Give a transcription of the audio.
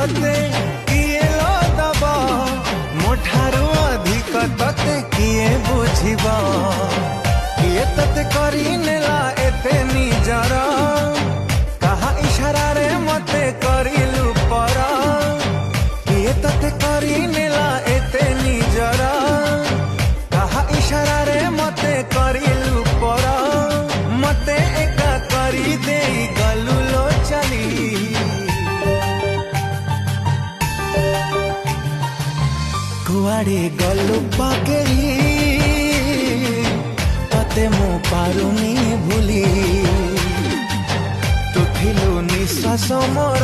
तते किए लो दब मोठारू अधिक तते किए बुझिब किए तते करी नेला एते निजर कहा इशारा रे मते करिलु पर किए तते करी नेला एते निजर कहा इशारा रे मते करिलु पर मते एका करी देई गलु लो चली कुआड़े गलु पाकेली तते मु पारुनी भूली तू थिलु निश्वास मोर